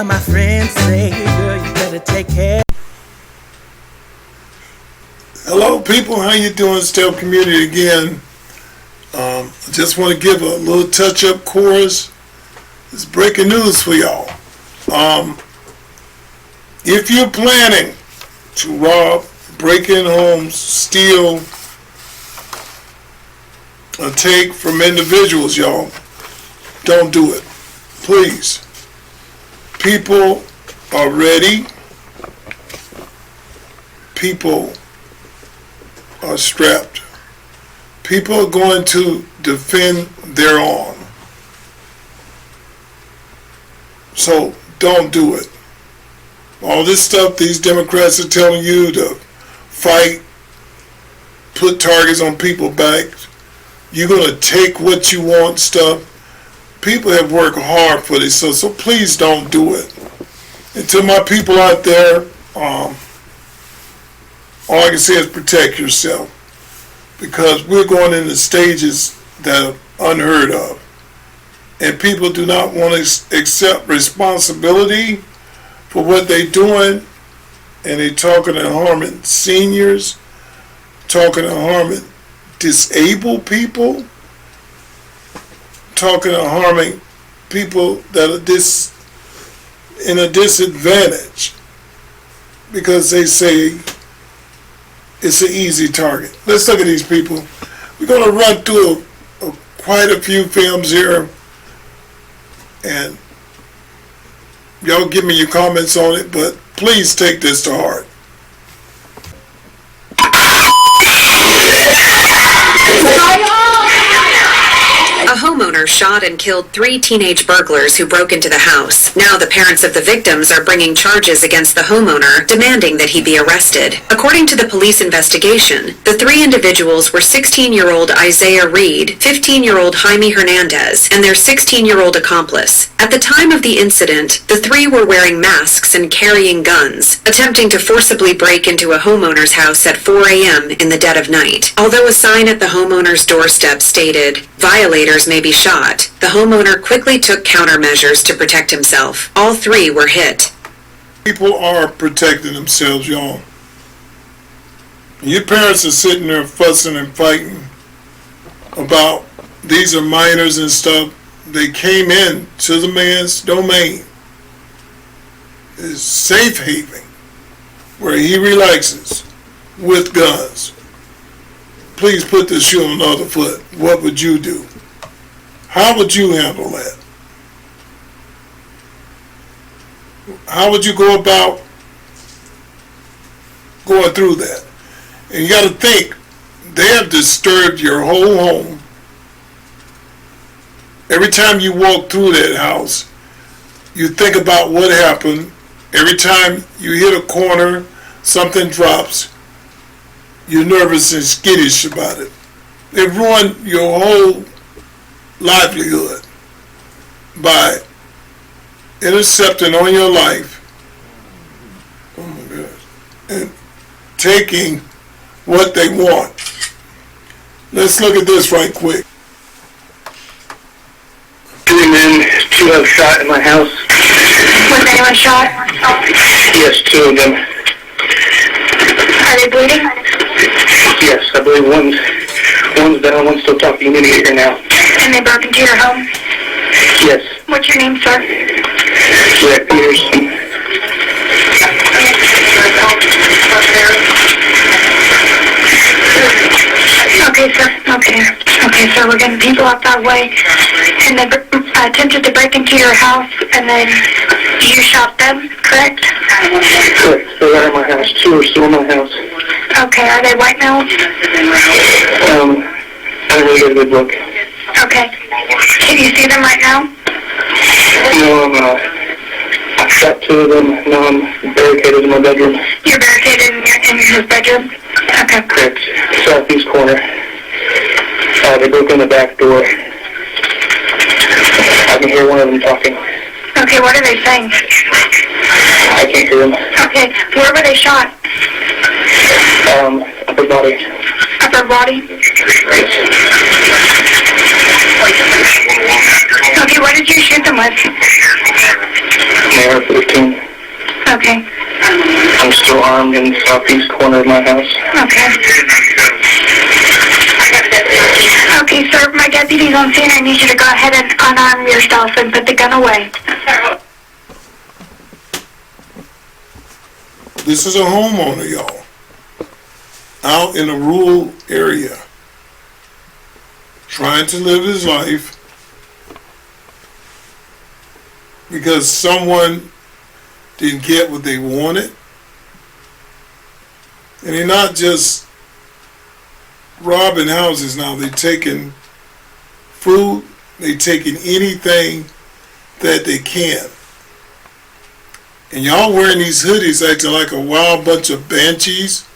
my friends say, girl, you better take care. Hello, people. How you doing, Step Community again? I just want to give a little touch-up chorus. It's breaking news for y'all. If you're planning to rob, break in homes, steal, or take from individuals, y'all, don't do it. Please. People are ready. People are strapped. People are going to defend their own. So don't do it. All this stuff these Democrats are telling you to fight, put targets on people's backs, you're going to take what you want stuff. People have worked hard for this, so please don't do it. And to my people out there, all I can say is protect yourself, because we're going into stages that are unheard of. And people do not want to accept responsibility for what they're doing, and they're talking and harming seniors, talking and harming disabled people, talking and harming people that are in a disadvantage because they say it's an easy target. Let's look at these people. We're going to run through quite a few films here, and y'all give me your comments on it, but please take this to heart. A homeowner shot and killed 3 teenage burglars who broke into the house. Now the parents of the victims are bringing charges against the homeowner, demanding that he be arrested. According to the police investigation, the 3 individuals were 16-year-old Isaiah Reed, 15-year-old Jaime Hernandez, and their 16-year-old accomplice. At the time of the incident, the 3 were wearing masks and carrying guns, attempting to forcibly break into a homeowner's house at 4 a.m. in the dead of night. Although a sign at the homeowner's doorstep stated, "Violators may be shot," the homeowner quickly took countermeasures to protect himself. All 3 were hit. People are protecting themselves, y'all. Your parents are sitting there fussing and fighting about these are minors and stuff. They came in to the man's domain, his safe haven, where he relaxes with guns. Please put the shoe on the other foot. What would you do? How would you handle that? How would you go about going through that? And you got to think, they have disturbed your whole home. Every time you walk through that house, you think about what happened. Every time you hit a corner, something drops, you're nervous and skittish about it. They've ruined your whole livelihood by intercepting on your life, oh my gosh, and taking what they want. Let's look at this right quick. 2 men, 2 have shot in my house. Was anyone shot? Yes, 2 of them. Are they bleeding? Yes, I believe one's down, one's still talking to me here now. And they broke into your home? Yes. What's your name, sir? Brett Peterson. Okay, sir. Okay, sir. We're getting people out that way. And they attempted to break into your house, and then you shot them, correct? Correct. They're at my house. 2 are still in my house. Okay, are they white males? I don't really get a good look. Okay. Can you see them right now? No, I shot 2 of them. Now I'm barricaded in my bedroom. You're barricaded in his bedroom? Okay. Correct. Southeast corner. They broke in the back door. I can hear one of them talking. Okay, what are they saying? I can't hear them. Okay, where were they shot? Upper body. Upper body? Okay, what did you shoot them with? AR-15. Okay. I'm still armed in the southeast corner of my house. Okay. Okay, sir, my deputy's on scene. I need you to go ahead and unarm yourself and put the gun away. This is a homeowner, y'all, out in a rural area, trying to live his life because someone didn't get what they wanted. And they're not just robbing houses now, they're taking food, they're taking anything that they can. And y'all wearing these hoodies acting like a wild bunch of banshees.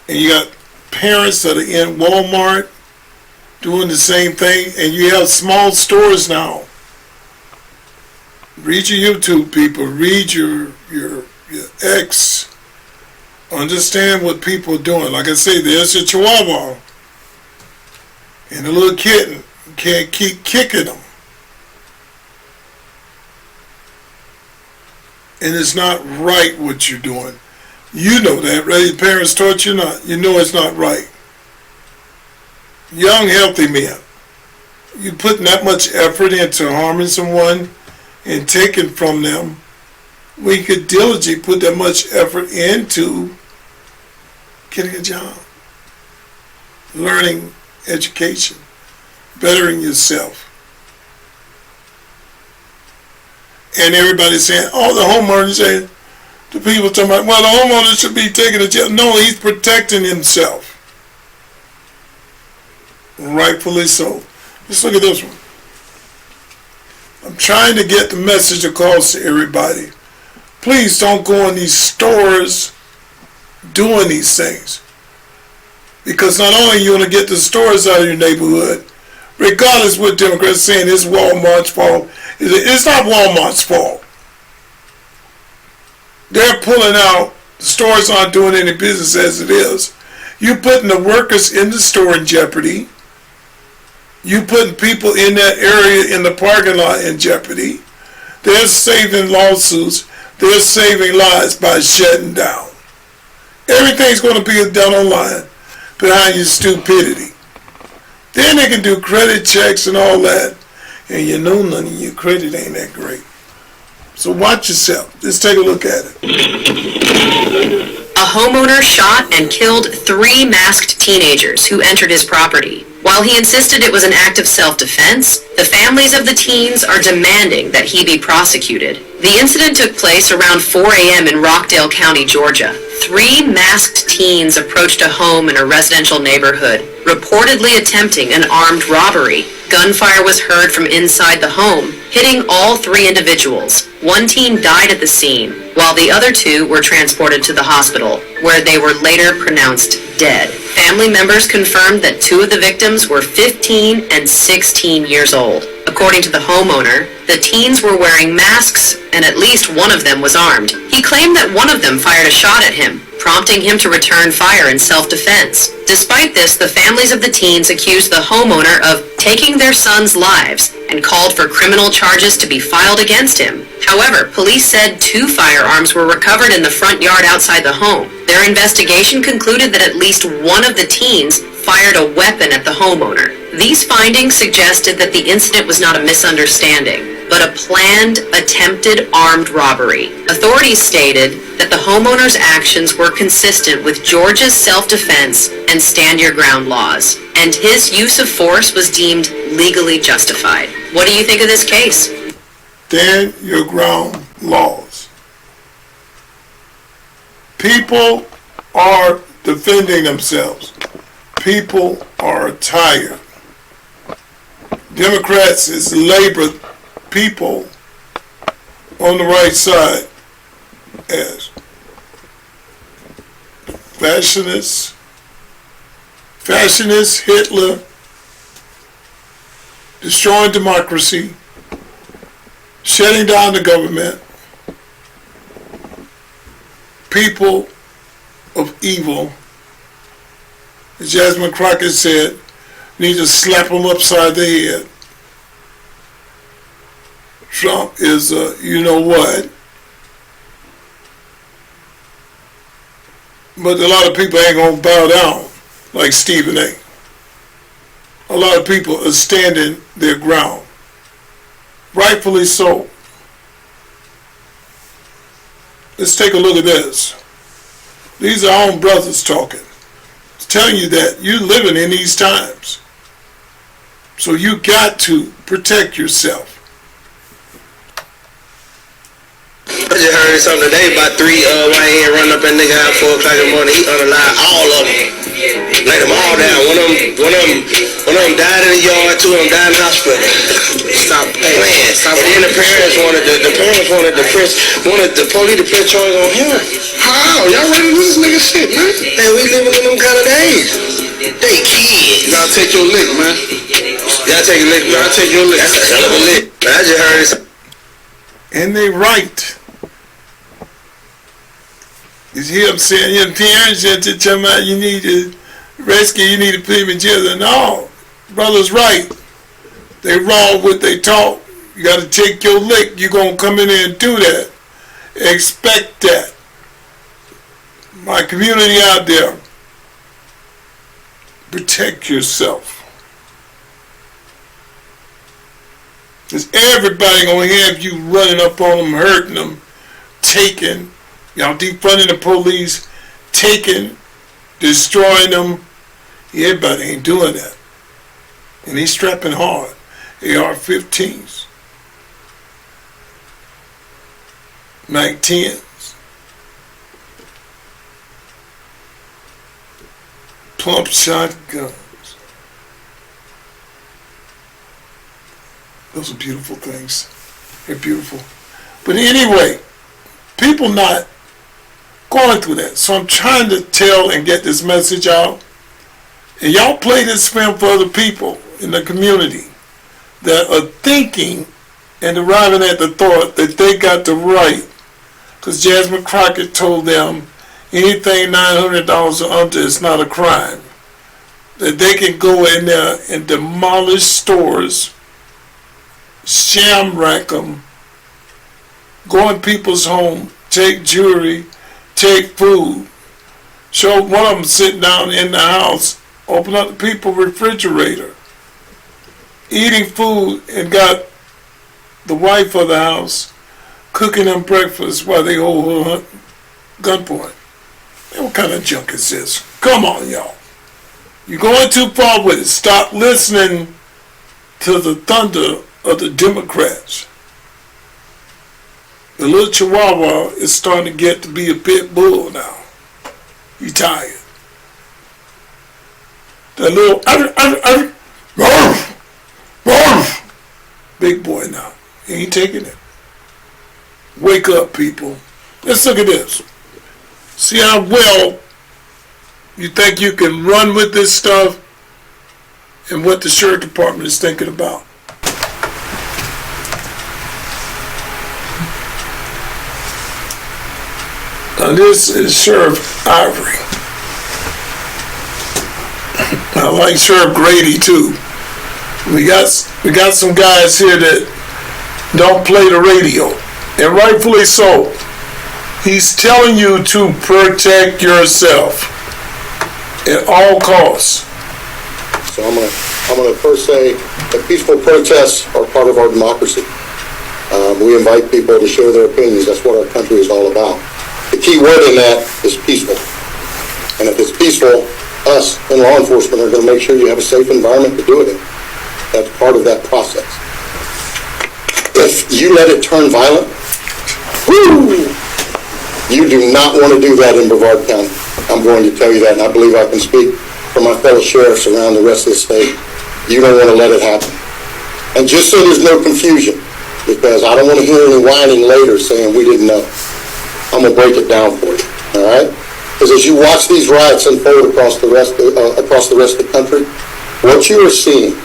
And you got parents that are in Walmart doing the same thing. And you have small stores now. Read your YouTube, people. Read your X. Understand what people are doing. Like I say, there's a Chihuahua. And a little kitten. You can't keep kicking them. And it's not right what you're doing. You know that, right? Your parents taught you not. You know it's not right. Young, healthy men. You putting that much effort into harming someone and taking from them, we could diligently put that much effort into getting a job, learning education, bettering yourself. And everybody's saying, oh, the homeowner saying, the people talking about, well, the homeowner should be taken to jail. No, he's protecting himself. Rightfully so. Let's look at this one. I'm trying to get the message across to everybody. Please don't go in these stores doing these things. Because not only are you going to get the stores out of your neighborhood, regardless what Democrats are saying, it's Walmart's fault. It's not Walmart's fault. They're pulling out, the stores aren't doing any business as it is. You're putting the workers in the store in jeopardy. You're putting people in that area in the parking lot in jeopardy. They're saving lawsuits. They're saving lives by shutting down. Everything's going to be done online behind your stupidity. Then they can do credit checks and all that. And you know none of your credit ain't that great. So watch yourself. Let's take a look at it. A homeowner shot and killed 3 masked teenagers who entered his property. While he insisted it was an act of self-defense, the families of the teens are demanding that he be prosecuted. The incident took place around 4 a.m. in Rockdale County, Georgia. 3 masked teens approached a home in a residential neighborhood, reportedly attempting an armed robbery. Gunfire was heard from inside the home, hitting all 3 individuals. 1 teen died at the scene, while the other 2 were transported to the hospital, where they were later pronounced dead. Family members confirmed that 2 of the victims were 15 and 16 years old. According to the homeowner, the teens were wearing masks and at least one of them was armed. He claimed that one of them fired a shot at him, prompting him to return fire in self-defense. Despite this, the families of the teens accused the homeowner of taking their sons' lives and called for criminal charges to be filed against him. However, police said 2 firearms were recovered in the front yard outside the home. Their investigation concluded that at least one of the teens fired a weapon at the homeowner. These findings suggested that the incident was not a misunderstanding, but a planned, attempted armed robbery. Authorities stated that the homeowner's actions were consistent with Georgia's self-defense and stand-your-ground laws, and his use of force was deemed legally justified. What do you think of this case? Stand your ground laws. People are defending themselves. People are tired. Democrats is labor people on the right side as fascists, Hitler, destroying democracy, shutting down the government, people of evil. As Jasmine Crockett said, need to slap them upside the head. Trump is you know what, But a lot of people ain't gonna bow down like Stephen A. A lot of people are standing their ground. Rightfully so. Let's take a look at this. These are our own brothers talking. It's telling you that you're living in these times. So you got to protect yourself. I just heard something today about 3 YN run up that nigga out 4 o'clock in the morning. He unalive all of them. Laid them all down. One of them died in the yard, 2 of them died in the hospital. Stop playing. Stop. And the parents wanted the police to press charge on him. How? Y'all ready to do this nigga shit, man? Hey, we living in them kind of days. They kids. You gotta take your lick, man. Y'all take a lick, man. Y'all take your lick. That's a hell of a lick. I just heard this. And they right. You hear them saying your parents just to tell me you need to rescue, you need to put him in jail. No, brother's right. They wrong what they taught. You got to take your lick. You're going to come in there and do that. Expect that. My community out there, protect yourself. Because everybody going to have you running up on them, hurting them, taking, y'all defunding the police, taking, destroying them. Everybody ain't doing that. And he's strapping hard. AR-15s. Mag-10s. Pump shotguns. Those are beautiful things. They're beautiful. But anyway, people not going through that. So I'm trying to tell and get this message out. And y'all play this film for other people in the community that are thinking and arriving at the thought that they got the right. Because Jasmine Crockett told them anything $900 or under is not a crime. That they can go in there and demolish stores, shamrack them, go in people's home, take jewelry, take food. Show one of them sitting down in the house, open up the people's refrigerator, eating food, and got the wife of the house cooking them breakfast while they hold her gunpoint. Man, what kind of junk is this? Come on, y'all. You're going too far with it. Stop listening to the thunder of the Democrats. The little chihuahua is starting to get to be a pit bull now. He's tired. That little big boy now. He ain't taking it. Wake up, people. Let's look at this. See how well you think you can run with this stuff and what the sheriff department is thinking about. Now this is Sheriff Ivory. I like Sheriff Grady too. We got some guys here that don't play the radio, and rightfully so. He's telling you to protect yourself at all costs. So I'm gonna first say that peaceful protests are part of our democracy. We invite people to share their opinions. That's what our country is all about. The key word in that is peaceful. And if it's peaceful, us in law enforcement are going to make sure you have a safe environment to do it in. That's part of that process. If you let it turn violent, you do not want to do that in Brevard County. I'm going to tell you that, and I believe I can speak for my fellow sheriffs around the rest of the state. You don't want to let it happen. And just so there's no confusion, because I don't want to hear any whining later saying we didn't know. I'm going to break it down for you, all right? Because as you watch these riots unfold across the rest of the country, what you are seeing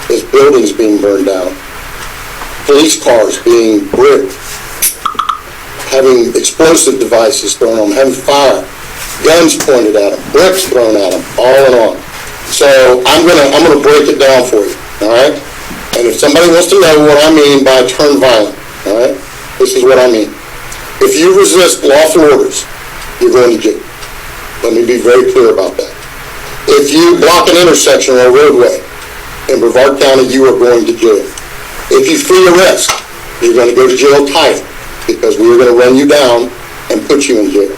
is buildings being burned down, police cars being bricked, having explosive devices thrown on them, having fire, guns pointed at them, bricks thrown at them, all and on. So I'm gonna break it down for you, all right? And if somebody wants to know what I mean by turn violent, all right, this is what I mean. If you resist lawful orders, you're going to jail. Let me be very clear about that. If you block an intersection or a roadway in Brevard County, you are going to jail. If you free arrest, you're going to go to jail tight because we are going to run you down and put you in jail.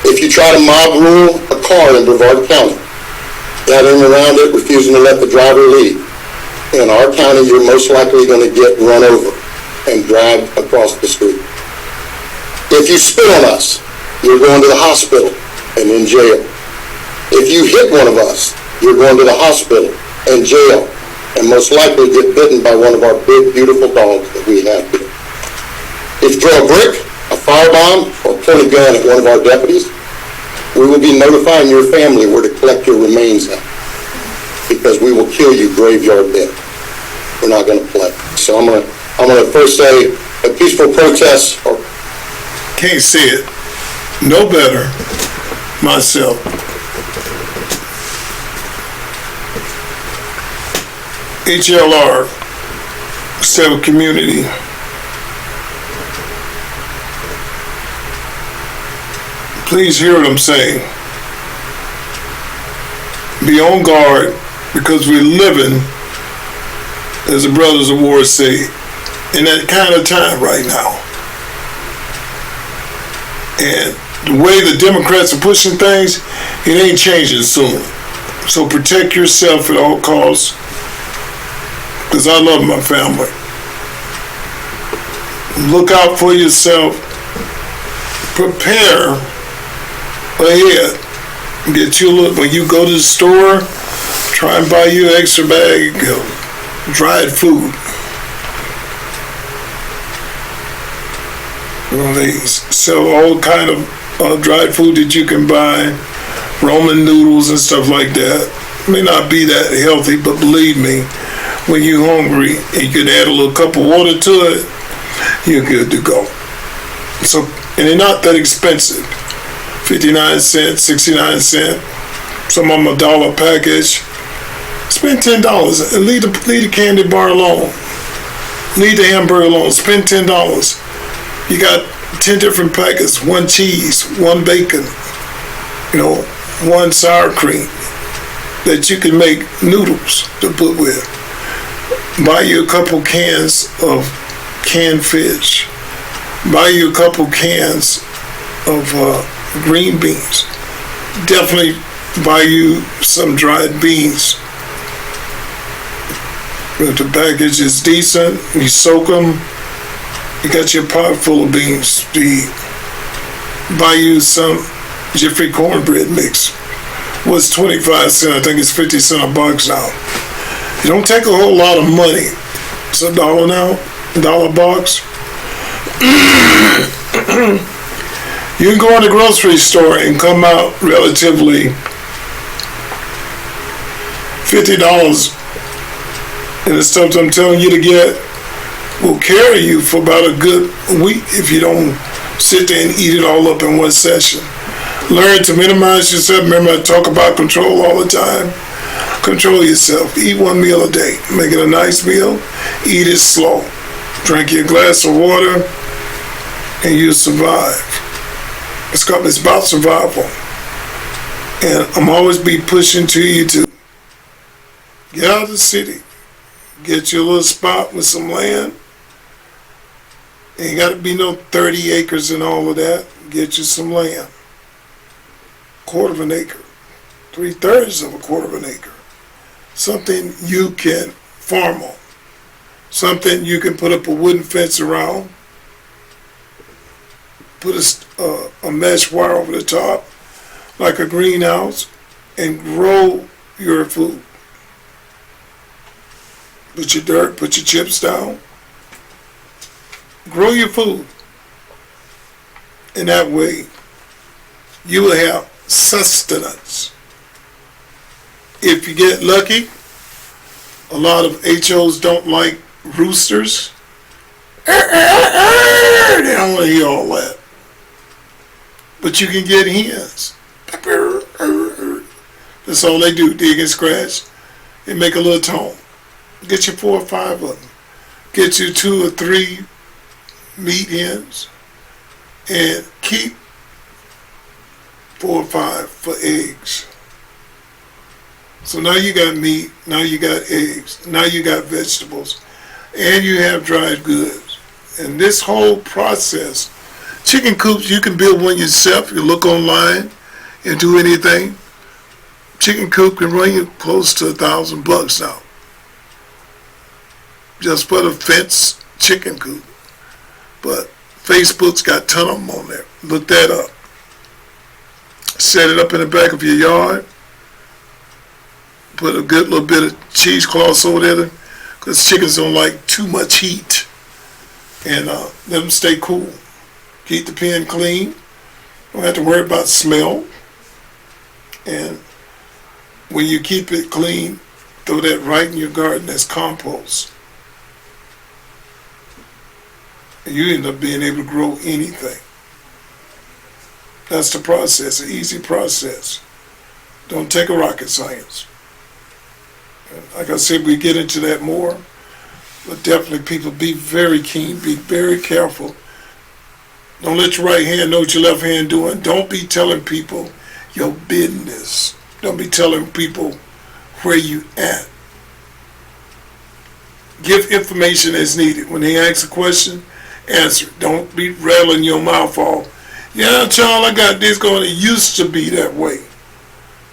If you try to mob rule a car in Brevard County, gathering around it, refusing to let the driver leave, in our county, you're most likely going to get run over and dragged across the street. If you spit on us, you're going to the hospital and in jail. If you hit one of us, you're going to the hospital and jail, and most likely get bitten by one of our big, beautiful dogs that we have here. If you throw a brick, a firebomb, or point a gun at one of our deputies, we will be notifying your family where to collect your remains at, because we will kill you graveyard dead. We're not going to play. So I'm going to first say a peaceful protest or Can't say it no better myself. HLR, Civil Community. Please hear what I'm saying. Be on guard, because we're living, as the Brothers of War say, in that kind of time right now. And the way the Democrats are pushing things, it ain't changing soon. So protect yourself at all costs, because I love my family. Look out for yourself. Prepare ahead. Get you a look. When you go to the store, try and buy you an extra bag of dried food. Well, they sell all kind of dried food that you can buy, Roman noodles and stuff like that. May not be that healthy, but believe me, when you're hungry and you can add a little cup of water to it, you're good to go. So, and they're not that expensive. 59 cents, 69 cents, some of them $1 package. Spend $10 and leave the candy bar alone. Leave the hamburger alone. Spend $10. You got 10 different packets, 1 cheese, 1 bacon, 1 sour cream that you can make noodles to put with. Buy you a couple cans of canned fish. Buy you a couple cans of green beans. Definitely buy you some dried beans. If the package is decent, you soak them. You got your pot full of beans to eat. Buy you some Jiffy cornbread mix. Was 25 cents, I think it's 50 cents a box now. It don't take a whole lot of money. It's $1 now, $1 box. You can go in the grocery store and come out relatively $50, and the stuff I'm telling you to get will carry you for about a good week if you don't sit there and eat it all up in one session. Learn to minimize yourself. Remember, I talk about control all the time. Control yourself. Eat 1 meal a day. Make it a nice meal. Eat it slow. Drink your glass of water, and you'll survive. It's about survival. And I'm always be pushing to you to get out of the city. Get you a little spot with some land. Ain't got to be no 30 acres and all of that. Get you some land. 1/4 of an acre. 3/3 of a 1/4 of an acre. Something you can farm on. Something you can put up a wooden fence around. Put a mesh wire over the top, like a greenhouse, and grow your food. Put your dirt, put your chips down. Grow your food. And that way, you will have sustenance. If you get lucky, a lot of HOs don't like roosters. They don't want to hear all that. But you can get hens. That's all they do, dig and scratch and make a little tone. Get you 4 or 5 of them. Get you 2 or 3 meat hens and keep 4 or 5 for eggs. So now you got meat, now you got eggs, now you got vegetables, and you have dried goods. And this whole process, chicken coops, you can build one yourself. You look online and do anything. Chicken coop can run you close to $1,000 now. Just for the fence chicken coop. But Facebook's got a ton of them on there. Look that up. Set it up in the back of your yard. Put a good little bit of cheesecloth over there, because chickens don't like too much heat. And let them stay cool. Keep the pen clean. Don't have to worry about smell. And when you keep it clean, throw that right in your garden as compost. And you end up being able to grow anything. That's the process, an easy process. Don't take a rocket science. Like I said, we get into that more, but definitely people be very keen, be very careful. Don't let your right hand know what your left hand doing. Don't be telling people your business. Don't be telling people where you at. Give information as needed. When they ask a question, answer it. Don't be rattling your mouth off. Yeah, Charles, I got this going. It used to be that way.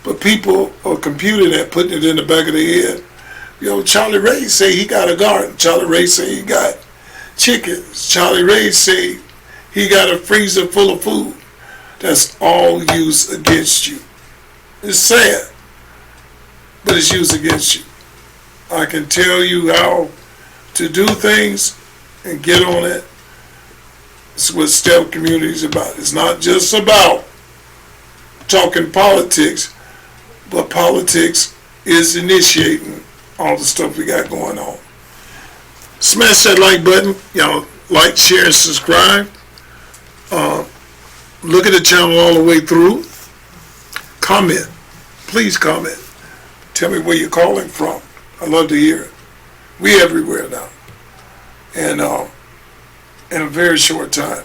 But people are computing that, putting it in the back of their head. You know, Charlie Ray say he got a garden. Charlie Ray say he got chickens. Charlie Ray say he got a freezer full of food. That's all used against you. It's sad, but it's used against you. I can tell you how to do things and get on it. It's what STEP community is about. It's not just about talking politics, but politics is initiating all the stuff we got going on. Smash that like button. Y'all like, share, and subscribe. Look at the channel all the way through. Comment. Please comment. Tell me where you're calling from. I love to hear it. We everywhere now. And in a very short time,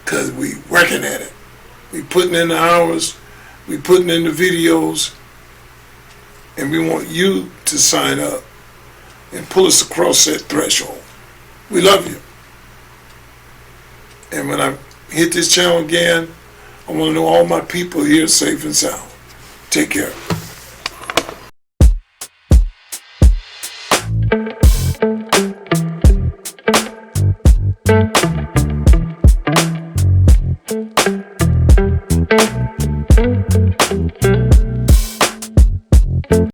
because we working at it. We putting in the hours. We putting in the videos. And we want you to sign up and pull us across that threshold. We love you. And when I hit this channel again, I want to know all my people here safe and sound. Take care.